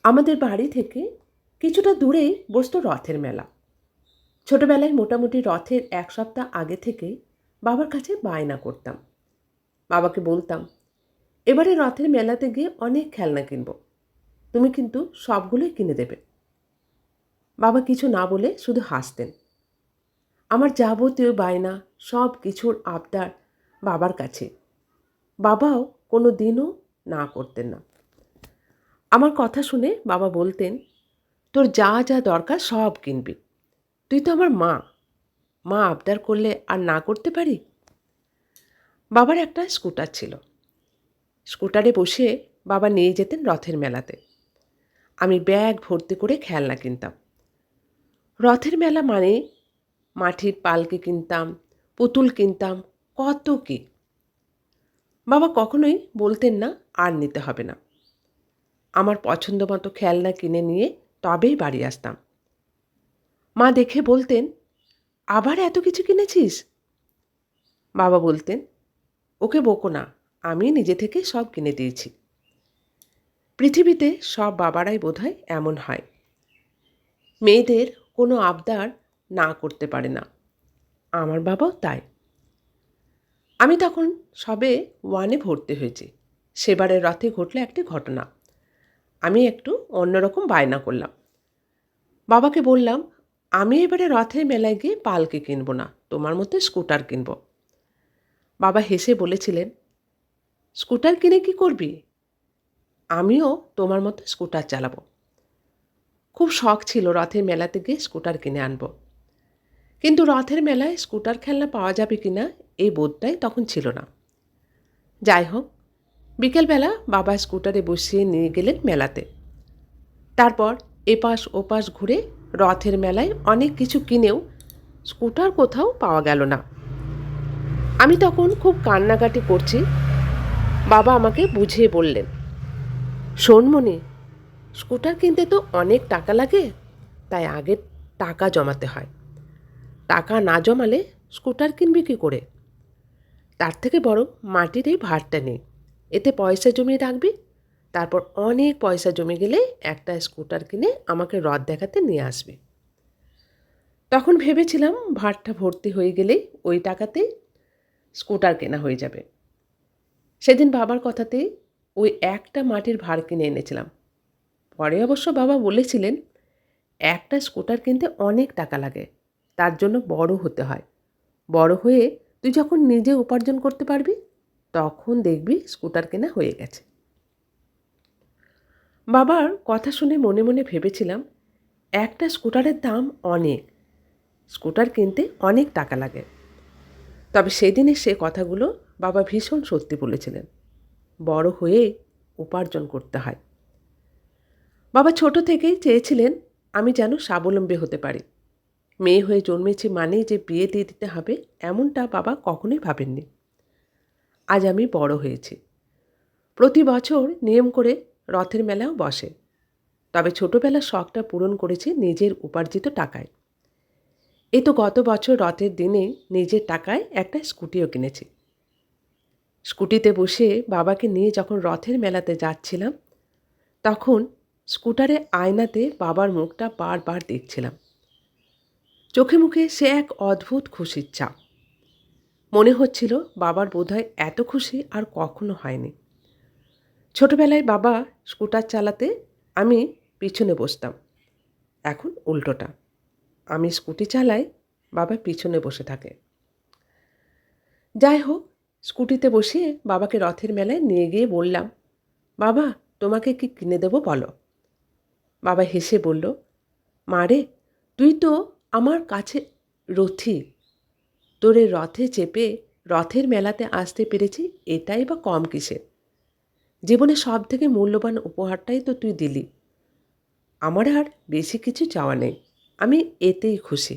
আমাদের বাড়ি থেকে কিছুটা দূরেই বসতো রথের মেলা। ছোটবেলায় মোটামুটি রথের এক সপ্তাহ আগে থেকেই বাবার কাছে বায়না করতাম। বাবাকে বলতাম, এবারে রথের মেলাতে গিয়ে অনেক খেলনা কিনবো, তুমি কিন্তু সবগুলোই কিনে দেবে। বাবা কিছু না বলে শুধু হাসতেন। আমার যাবতীয় বায়না, সব কিছুর আবদার বাবার কাছে। বাবাও কোনো দিনও না করতেন না। আমার কথা শুনে বাবা বলতেন, তোর যা যা দরকার সব কিনবি, তুই তো আমার মা, মা আবদার করলে আর না করতে পারি। বাবার একটা স্কুটার ছিল। স্কুটারে বসে বাবা নিয়ে যেতেন রথের মেলাতে। আমি ব্যাগ ভর্তি করে খেলনা কিনতাম। রথের মেলা মানে মাটির পালকি কিনতাম, পুতুল কিনতাম, কত কি। বাবা কখনোই বলতেন না আর নিতে হবে না। আমার পছন্দ মতো খেলনা কিনে নিয়ে তবেই বাড়ি আসতাম। মা দেখে বলতেন, আবার এত কিছু কিনেছিস? বাবা বলতেন, ওকে বকো না, আমি নিজে থেকে সব কিনে দিয়েছি। পৃথিবীতে সব বাবারাই বোধহয় এমন হয়, মেয়েদের কোনো আবদার না করতে পারে না। আমার বাবাও তাই। আমি তখন সবে ওয়ানে ভর্তি হয়েছি। সেবারের রথে ঘটল একটি ঘটনা। আমি একটু অন্যরকম বায়না করলাম। বাবাকে বললাম, আমি এবারে রথের মেলায় গিয়ে পালকি কিনবো না, তোমার মতো স্কুটার কিনবো। বাবা হেসে বলেছিলেন, স্কুটার কিনে কি করবি? আমিও তোমার মতো স্কুটার চালাবো। খুব শখ ছিল রথের মেলাতে গিয়ে স্কুটার কিনে আনবো। কিন্তু রথের মেলায় স্কুটার খেলনা পাওয়া যাবে কি না এই বোধটাই তখন ছিল না। যাই হোক, বিকেলবেলা বাবা স্কুটারে বসিয়ে নিয়ে গেলেন মেলাতে। তারপর এপাশ ওপাশ ঘুরে রথের মেলায় অনেক কিছু কিনেও স্কুটার কোথাও পাওয়া গেল না। আমি তখন খুব কান্নাকাটি করছি। বাবা আমাকে বুঝিয়ে বললেন, শোন মনি, স্কুটার কিনতে তো অনেক টাকা লাগে, তাই আগে টাকা জমাতে হয়। টাকা না জমালে স্কুটার কিনবি কী করে? তার থেকে বরং মাটির এই ভারটা নেই, এতে পয়সা জমিয়ে রাখবি। তারপর অনেক পয়সা জমে গেলে একটা স্কুটার কিনে আমাকে রথ দেখাতে নিয়ে আসবি। তখন ভেবেছিলাম ভারটা ভর্তি হয়ে গেলেই ওই টাকাতেই স্কুটার কেনা হয়ে যাবে। সেদিন বাবার কথাতেই ওই একটা মাটির ভার কিনে এনেছিলাম। পরে অবশ্য বাবা বলেছিলেন, একটা স্কুটার কিনতে অনেক টাকা লাগে, তার জন্য বড় হতে হয়। বড় হয়ে তুই যখন নিজে উপার্জন করতে পারবি তখন দেখবি স্কুটার কেনা হয়ে গেছে। বাবার কথা শুনে মনে মনে ভেবেছিলাম, একটা স্কুটারের দাম অনেক, স্কুটার কিনতে অনেক টাকা লাগে। তবে সেদিনের সে কথাগুলো বাবা ভীষণ সত্যি বলেছিলেন। বড় হয়ে উপার্জন করতে হয়। বাবা ছোট থেকেই চেয়েছিলেন আমি যেন স্বাবলম্বী হতে পারি। মেয়ে হয়ে জন্মেছি মানেই যে বিয়ে দিয়ে দিতে হবে এমনটা বাবা কখনোই ভাবেননি। আজ আমি বড় হয়েছি। প্রতি বছর নিয়ম করে রথের মেলাও বসে। তবে ছোটবেলার শখটা পূরণ করেছি নিজের উপার্জিত টাকায়। এই তো গত বছর রথের দিনে নিজের টাকায় একটা স্কুটিও কিনেছি। স্কুটিতে বসে বাবাকে নিয়ে যখন রথের মেলাতে যাচ্ছিলাম, তখন স্কুটারে আয়নাতে বাবার মুখটা বারবার দেখছিলাম। চোখে মুখে সে এক অদ্ভুত খুশির ছাপ। মনে হচ্ছিল বাবার বোধহয় এত খুশি আর কখনো হয়নি। ছোটবেলায় বাবা স্কুটার চালাতে আমি পিছনে বসতাম, এখন উল্টোটা। আমি স্কুটি চালাই, বাবা পিছনে বসে থাকে। যাই হোক, স্কুটিতে বসে বাবাকে রথের মেলায় নিয়ে গিয়ে বললাম, বাবা তোমাকে কি কিনে দেবো বলো? বাবা হেসে বলল, মা রে, তুই তো আমার কাছে রথী, তোরে রথে চেপে রথের মেলাতে আসতে পেরেছি, এটাই বা কম কিসে? জীবনে সব থেকে মূল্যবান উপহারটাই তো তুই দিলি। আমার আর বেশি কিছু চাওয়া নেই, আমি এতেই খুশি।